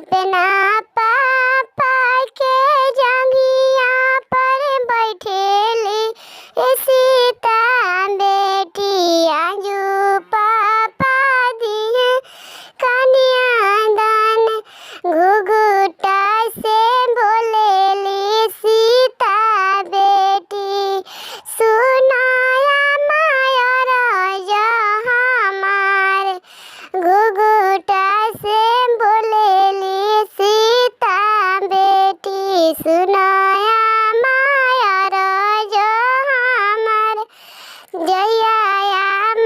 अपना पापा के जंगिया पर बैठेली सीता बेटी आजू पापा दिए कन्यादान घुघुटा से बोलेली सीता बेटी सुनाया माया राजा हमार घुघुटा से बोलेली सीता बेटी सुनाया माया राजा हमार जया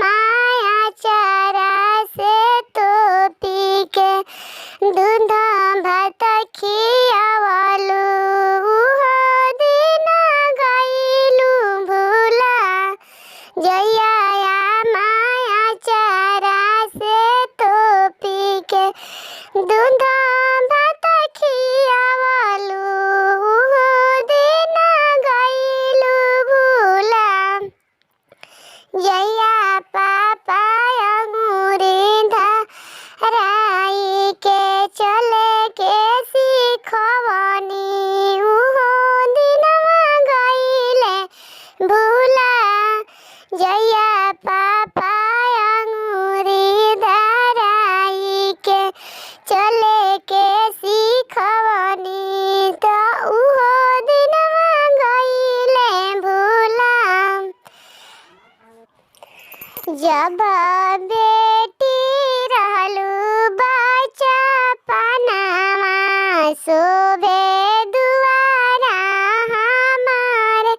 माया चारा से तो पी के दूध भात खियावलू दिन गईलू भूला जया माया चारा से तो पी के दूध भात खियावलू दिन गईलू भूला जया पापा अंगूरी धराई के चले के सिखवनी दिनवा गईले भूला जया पापा अंगूरी धराई के चले के सिखवनी तो दिनवा गईले भूला जब बेटी रहलू बच्चा पनामा शोभे दुआरा हमार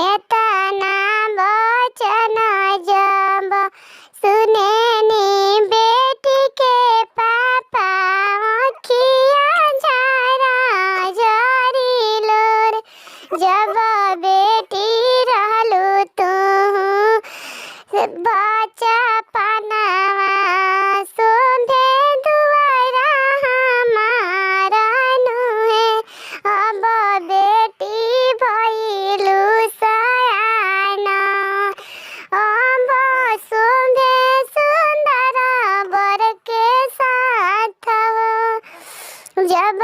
एतना वचन जब सुनेनी बेटी के पापा अखिया झारा जरीलोर जब बेटी रहलू तू बच्चा पनावा शोभे दुआरा हमारा नुहे अब बेटी भइलू सयाना अब शोभे सुंदर बर के साथ जब